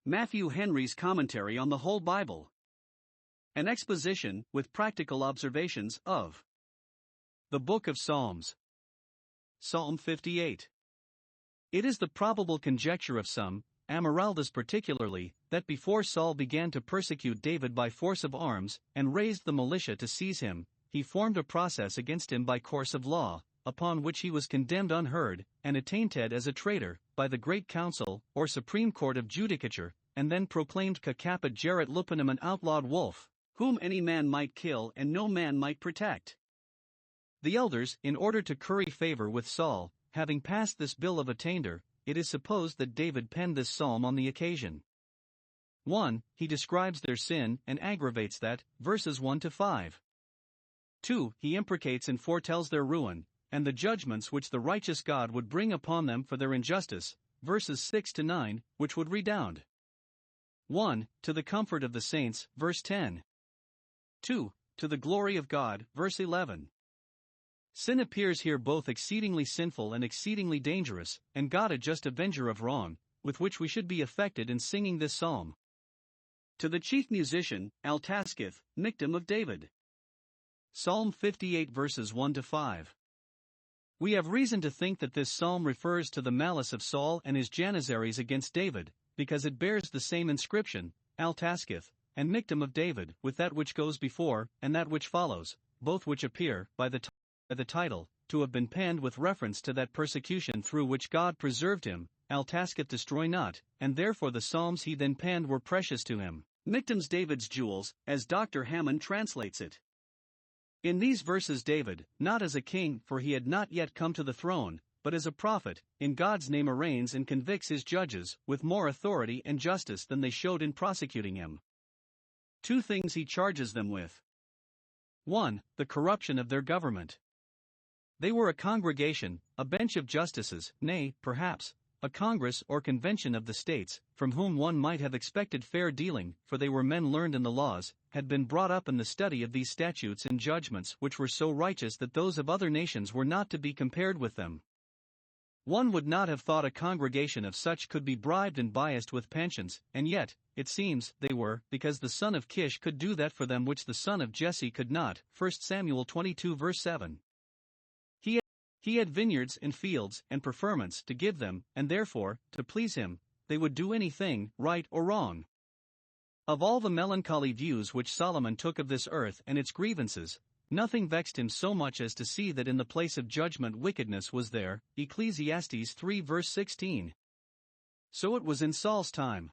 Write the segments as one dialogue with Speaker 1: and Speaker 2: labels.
Speaker 1: Matthew Henry's Commentary on the Whole Bible. An exposition, with practical observations, of the Book of Psalms. Psalm 58. It is the probable conjecture of some, Amaraldus particularly, that before Saul began to persecute David by force of arms, and raised the militia to seize him, he formed a process against him by course of law, upon which he was condemned unheard, and attainted as a traitor, by the great council, or supreme court of judicature, and then proclaimed caput gerat lupinum, an outlawed wolf, whom any man might kill and no man might protect. The elders, in order to curry favor with Saul, having passed this bill of attainder, it is supposed that David penned this psalm on the occasion. 1. He describes their sin and aggravates that, verses 1 to 5. 2. He imprecates and foretells their ruin, and the judgments which the righteous God would bring upon them for their injustice, verses 6 to 9, which would redound. 1. To the comfort of the saints, verse 10. 2. To the glory of God, verse 11. Sin appears here both exceedingly sinful and exceedingly dangerous, and God a just avenger of wrong, with which we should be affected in singing this psalm. To the chief musician, Altaskith, Michtam of David. Psalm 58 verses 1 to 5. We have reason to think that this psalm refers to the malice of Saul and his janissaries against David, because it bears the same inscription, Altaskith, and Michtam of David, with that which goes before, and that which follows, both which appear, by the title, to have been penned with reference to that persecution through which God preserved him. Altaskith destroy not, and therefore the psalms he then penned were precious to him. Michtam's David's jewels, as Dr. Hammond translates it. In these verses David, not as a king, for he had not yet come to the throne, but as a prophet, in God's name arraigns and convicts his judges, with more authority and justice than they showed in prosecuting him. 2 things he charges them with. 1. The corruption of their government. They were a congregation, a bench of justices, nay, perhaps, a congress or convention of the states, from whom one might have expected fair dealing, for they were men learned in the laws, had been brought up in the study of these statutes and judgments which were so righteous that those of other nations were not to be compared with them. One would not have thought a congregation of such could be bribed and biased with pensions, and yet, it seems, they were, because the son of Kish could do that for them which the son of Jesse could not. 1 Samuel 22 verse 7. He had vineyards and fields and preferments to give them, and therefore, to please him, they would do anything, right or wrong. Of all the melancholy views which Solomon took of this earth and its grievances, nothing vexed him so much as to see that in the place of judgment wickedness was there. Ecclesiastes 3 verse 16. So it was in Saul's time.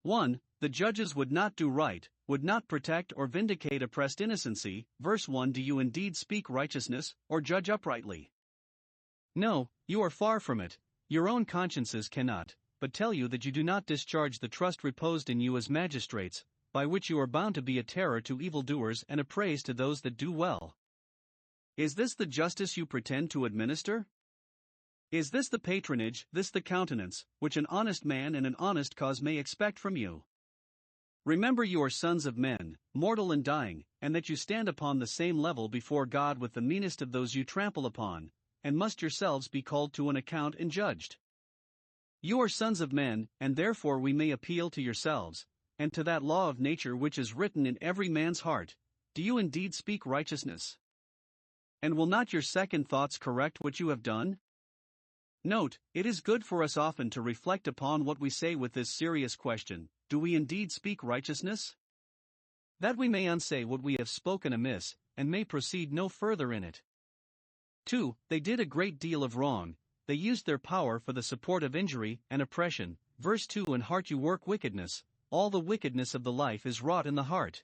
Speaker 1: 1. The judges would not do right, would not protect or vindicate oppressed innocency. Verse 1. Do you indeed speak righteousness, or judge uprightly? No, you are far from it. Your own consciences cannot, but tell you that you do not discharge the trust reposed in you as magistrates, by which you are bound to be a terror to evildoers and a praise to those that do well. Is this the justice you pretend to administer? Is this the patronage, this the countenance, which an honest man and an honest cause may expect from you? Remember you are sons of men, mortal and dying, and that you stand upon the same level before God with the meanest of those you trample upon, and must yourselves be called to an account and judged. You are sons of men, and therefore we may appeal to yourselves, and to that law of nature which is written in every man's heart. Do you indeed speak righteousness? And will not your second thoughts correct what you have done? Note, it is good for us often to reflect upon what we say with this serious question: do we indeed speak righteousness? That we may unsay what we have spoken amiss, and may proceed no further in it. 2. They did a great deal of wrong, they used their power for the support of injury and oppression. Verse 2. In heart you work wickedness, all the wickedness of the life is wrought in the heart.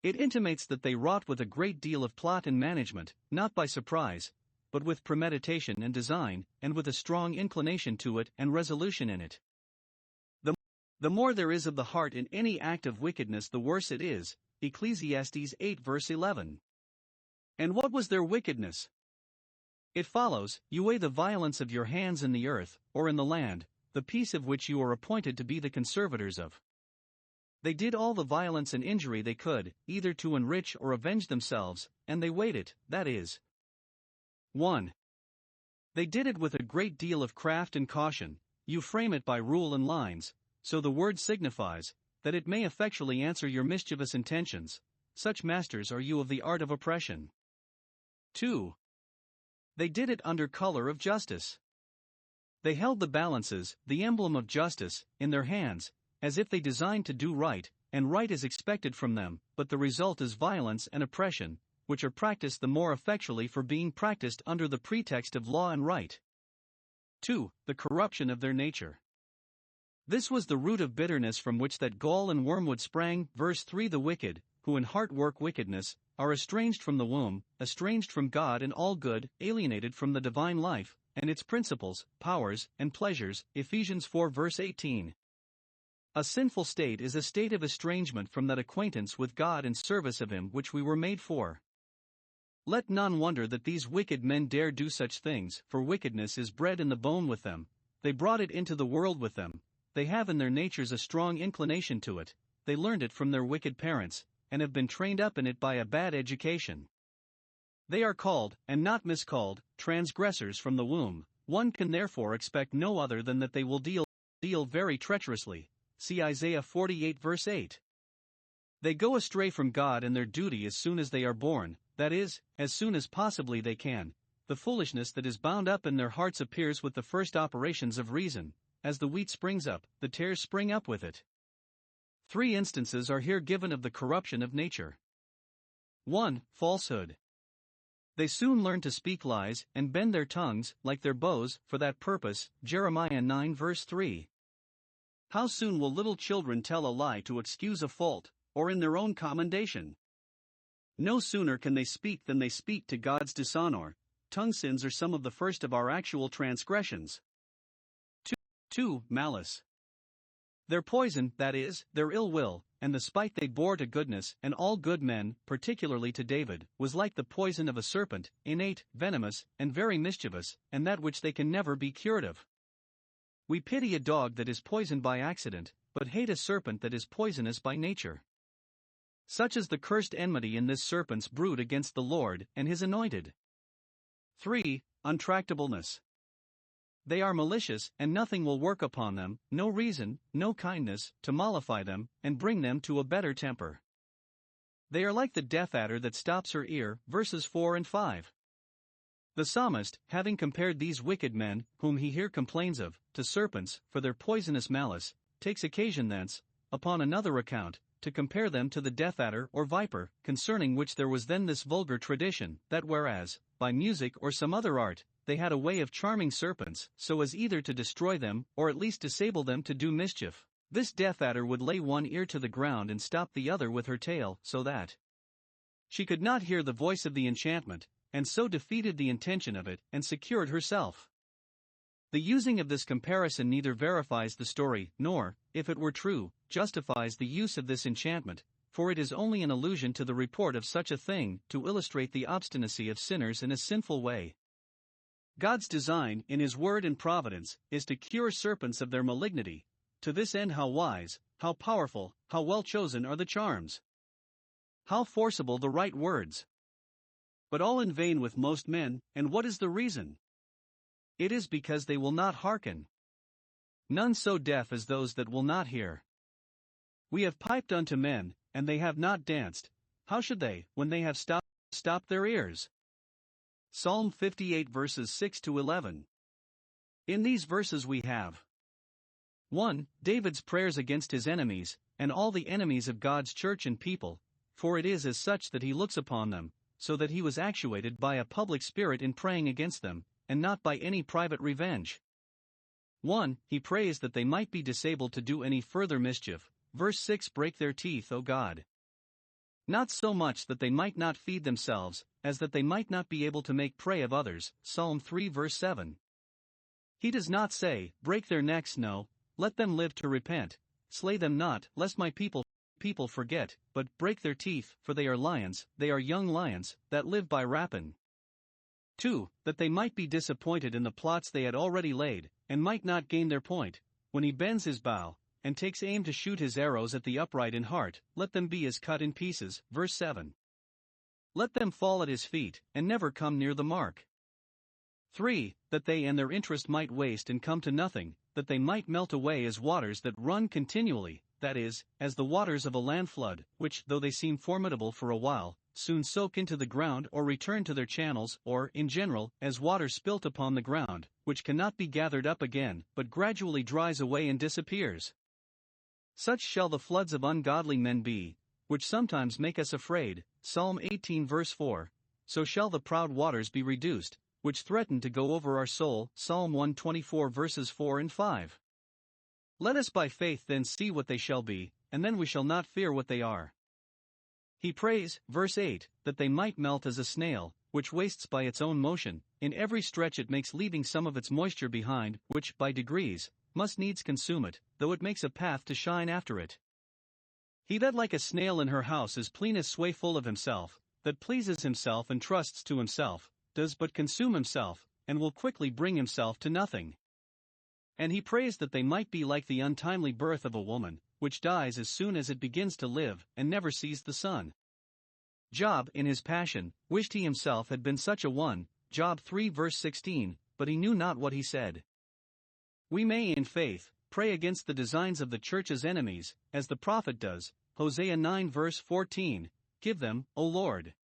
Speaker 1: It intimates that they wrought with a great deal of plot and management, not by surprise, but with premeditation and design, and with a strong inclination to it and resolution in it. The more there is of the heart in any act of wickedness, the worse it is. Ecclesiastes 8 verse 11. And what was their wickedness? It follows, you weigh the violence of your hands in the earth, or in the land, the peace of which you are appointed to be the conservators of. They did all the violence and injury they could, either to enrich or avenge themselves, and they weighed it, that is. 1. They did it with a great deal of craft and caution. You frame it by rule and lines, So the word signifies, that it may effectually answer your mischievous intentions, such masters are you of the art of oppression. 2. They did it under color of justice. They held the balances, the emblem of justice, in their hands, as if they designed to do right, and right is expected from them, but the result is violence and oppression, which are practiced the more effectually for being practiced under the pretext of law and right. 2. The corruption of their nature. This was the root of bitterness from which that gall and wormwood sprang. Verse 3. The wicked, who in heart work wickedness, are estranged from the womb, estranged from God and all good, alienated from the divine life, and its principles, powers, and pleasures. Ephesians 4 verse 18. A sinful state is a state of estrangement from that acquaintance with God and service of Him which we were made for. Let none wonder that these wicked men dare do such things, for wickedness is bred in the bone with them. They brought it into the world with them. They have in their natures a strong inclination to it. They learned it from their wicked parents, and have been trained up in it by a bad education. They are called, and not miscalled, transgressors from the womb. One can therefore expect no other than that they will deal very treacherously. See Isaiah 48 verse 8. They go astray from God and their duty as soon as they are born, that is, as soon as possibly they can. The foolishness that is bound up in their hearts appears with the first operations of reason. As the wheat springs up, the tares spring up with it. 3 instances are here given of the corruption of nature. 1. Falsehood. They soon learn to speak lies, and bend their tongues, like their bows, for that purpose. Jeremiah 9 verse 3. How soon will little children tell a lie to excuse a fault, or in their own commendation? No sooner can they speak than they speak to God's dishonor. Tongue sins are some of the first of our actual transgressions. 2. Malice. Their poison, that is, their ill will, and the spite they bore to goodness and all good men, particularly to David, was like the poison of a serpent, innate, venomous, and very mischievous, and that which they can never be cured of. We pity a dog that is poisoned by accident, but hate a serpent that is poisonous by nature. Such is the cursed enmity in this serpent's brood against the Lord and His anointed. 3. Untractableness. They are malicious, and nothing will work upon them, no reason, no kindness, to mollify them, and bring them to a better temper. They are like the deaf adder that stops her ear, verses 4 and 5. The psalmist, having compared these wicked men, whom he here complains of, to serpents, for their poisonous malice, takes occasion thence, upon another account, to compare them to the deaf adder or viper, concerning which there was then this vulgar tradition, that whereas, by music or some other art, they had a way of charming serpents, so as either to destroy them, or at least disable them to do mischief, this deaf adder would lay one ear to the ground and stop the other with her tail, so that she could not hear the voice of the enchantment, and so defeated the intention of it, and secured herself. The using of this comparison neither verifies the story, nor, if it were true, justifies the use of this enchantment, for it is only an allusion to the report of such a thing, to illustrate the obstinacy of sinners in a sinful way. God's design, in His word and providence, is to cure serpents of their malignity. To this end, how wise, how powerful, how well chosen are the charms! How forcible the right words! But all in vain with most men, and what is the reason? It is because they will not hearken. None so deaf as those that will not hear. We have piped unto men, and they have not danced. How should they, when they have stopped their ears? Psalm 58 verses 6 to 11. In these verses we have 1. David's prayers against his enemies, and all the enemies of God's church and people, for it is as such that He looks upon them, so that He was actuated by a public spirit in praying against them, and not by any private revenge. 1. He prays that they might be disabled to do any further mischief. Verse 6. Break their teeth, O God. Not so much that they might not feed themselves, as that they might not be able to make prey of others. Psalm 3 verse 7. He does not say, break their necks, no, let them live to repent, slay them not, lest my people forget, but break their teeth, for they are lions, they are young lions, that live by rapine. 2. That they might be disappointed in the plots they had already laid, and might not gain their point, when he bends his bow, and takes aim to shoot his arrows at the upright in heart, let them be as cut in pieces. Verse 7. Let them fall at his feet, and never come near the mark. 3. That they and their interest might waste and come to nothing, that they might melt away as waters that run continually, that is, as the waters of a land flood, which, though they seem formidable for a while, soon soak into the ground or return to their channels, or, in general, as water spilt upon the ground, which cannot be gathered up again, but gradually dries away and disappears. Such shall the floods of ungodly men be, which sometimes make us afraid, Psalm 18 verse 4, so shall the proud waters be reduced, which threaten to go over our soul, Psalm 124 verses 4 and 5. Let us by faith then see what they shall be, and then we shall not fear what they are. He prays, verse 8, that they might melt as a snail, which wastes by its own motion, in every stretch it makes, leaving some of its moisture behind, which, by degrees, must needs consume it, though it makes a path to shine after it. He that like a snail in her house is cleanest sway full of himself, that pleases himself and trusts to himself, does but consume himself, and will quickly bring himself to nothing. And he prays that they might be like the untimely birth of a woman, which dies as soon as it begins to live, and never sees the sun. Job, in his passion, wished he himself had been such a one, Job 3 verse 16, but he knew not what he said. We may, in faith, pray against the designs of the church's enemies, as the prophet does, Hosea 9 verse 14, give them, O Lord.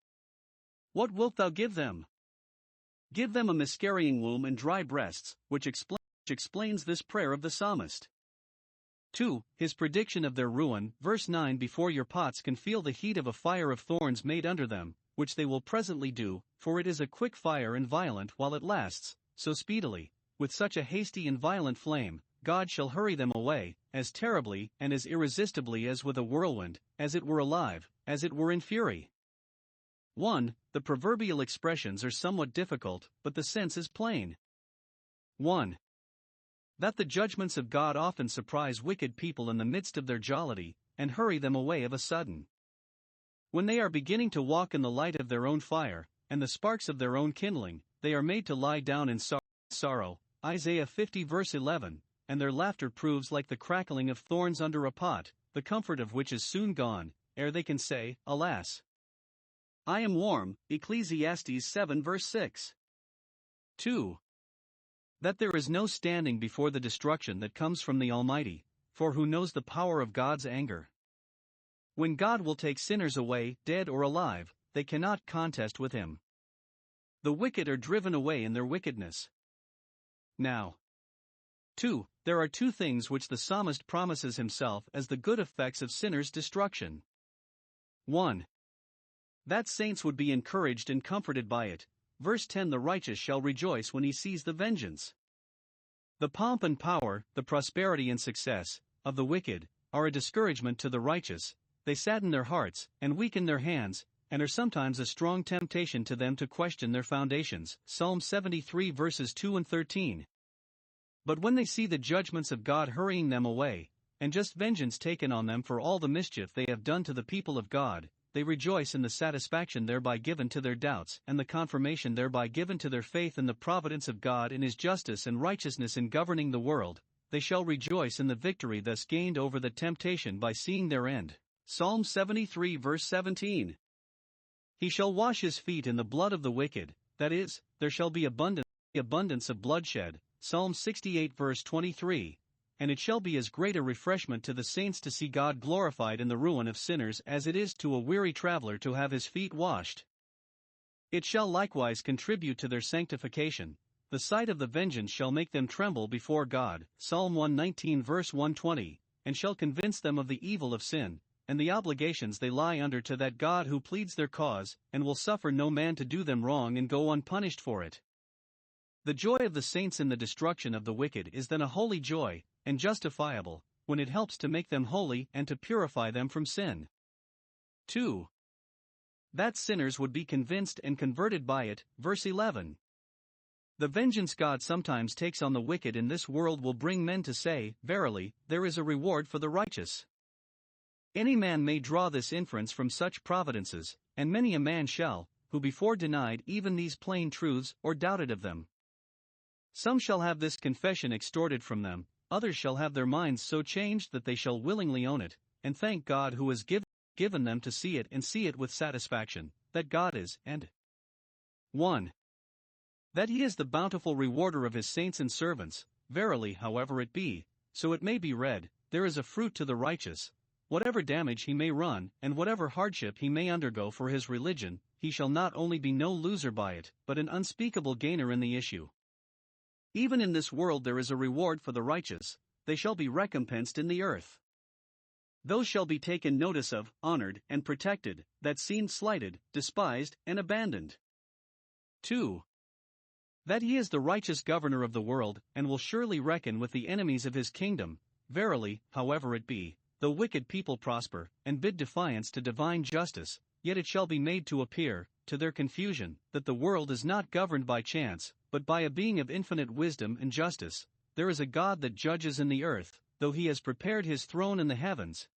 Speaker 1: What wilt thou give them? Give them a miscarrying womb and dry breasts, which explains this prayer of the psalmist. 2. His prediction of their ruin, verse 9, before your pots can feel the heat of a fire of thorns made under them, which they will presently do, for it is a quick fire and violent while it lasts, so speedily, with such a hasty and violent flame, God shall hurry them away, as terribly and as irresistibly as with a whirlwind, as it were alive, as it were in fury. 1. The proverbial expressions are somewhat difficult, but the sense is plain. 1. That the judgments of God often surprise wicked people in the midst of their jollity, and hurry them away of a sudden. When they are beginning to walk in the light of their own fire, and the sparks of their own kindling, they are made to lie down in sorrow, Isaiah 50 verse 11, and their laughter proves like the crackling of thorns under a pot, the comfort of which is soon gone, ere they can say, Alas! I am warm, Ecclesiastes 7 verse 6. 2. That there is no standing before the destruction that comes from the Almighty, for who knows the power of God's anger? When God will take sinners away, dead or alive, they cannot contest with him. The wicked are driven away in their wickedness. Now, 2. There are two things which the psalmist promises himself as the good effects of sinners' destruction. 1. That saints would be encouraged and comforted by it. Verse 10, the righteous shall rejoice when he sees the vengeance. The pomp and power, the prosperity and success, of the wicked, are a discouragement to the righteous, they sadden their hearts, and weaken their hands, and are sometimes a strong temptation to them to question their foundations, Psalm 73 verses 2 and 13. But when they see the judgments of God hurrying them away, and just vengeance taken on them for all the mischief they have done to the people of God, they rejoice in the satisfaction thereby given to their doubts, and the confirmation thereby given to their faith in the providence of God in his justice and righteousness in governing the world. They shall rejoice in the victory thus gained over the temptation by seeing their end. Psalm 73 verse 17. He shall wash his feet in the blood of the wicked, that is, there shall be abundance of bloodshed, Psalm 68 verse 23. And it shall be as great a refreshment to the saints to see God glorified in the ruin of sinners as it is to a weary traveler to have his feet washed. It shall likewise contribute to their sanctification. The sight of the vengeance shall make them tremble before God, Psalm 119 verse 120, and shall convince them of the evil of sin, and the obligations they lie under to that God who pleads their cause, and will suffer no man to do them wrong and go unpunished for it. The joy of the saints in the destruction of the wicked is then a holy joy, and justifiable, when it helps to make them holy and to purify them from sin. 2. That sinners would be convinced and converted by it, verse 11. The vengeance God sometimes takes on the wicked in this world will bring men to say, Verily, there is a reward for the righteous. Any man may draw this inference from such providences, and many a man shall, who before denied even these plain truths or doubted of them. Some shall have this confession extorted from them, others shall have their minds so changed that they shall willingly own it, and thank God who has given them to see it and see it with satisfaction, that God is, and 1. That he is the bountiful rewarder of his saints and servants, verily, however it be, so it may be read, there is a fruit to the righteous. Whatever damage he may run, and whatever hardship he may undergo for his religion, he shall not only be no loser by it, but an unspeakable gainer in the issue. Even in this world there is a reward for the righteous, they shall be recompensed in the earth. Those shall be taken notice of, honored, and protected, that seemed slighted, despised, and abandoned. 2. That he is the righteous governor of the world, and will surely reckon with the enemies of his kingdom, verily, however it be, though wicked people prosper, and bid defiance to divine justice, yet it shall be made to appear, to their confusion, that the world is not governed by chance, but by a being of infinite wisdom and justice. There is a God that judges in the earth, though he has prepared his throne in the heavens.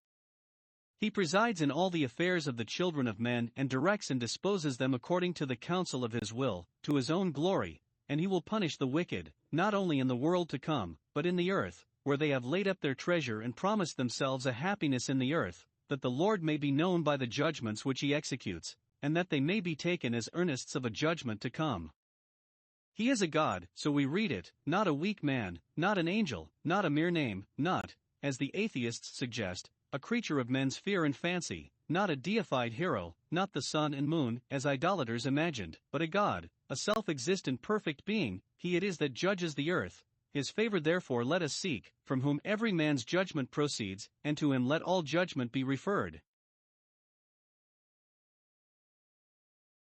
Speaker 1: He presides in all the affairs of the children of men and directs and disposes them according to the counsel of his will, to his own glory, and he will punish the wicked, not only in the world to come, but in the earth, where they have laid up their treasure and promised themselves a happiness in the earth, that the Lord may be known by the judgments which he executes, and that they may be taken as earnests of a judgment to come. He is a God, so we read it, not a weak man, not an angel, not a mere name, not, as the atheists suggest, a creature of men's fear and fancy, not a deified hero, not the sun and moon, as idolaters imagined, but a God, a self-existent perfect being. He it is that judges the earth. His favor therefore let us seek, from whom every man's judgment proceeds, and to him let all judgment be referred.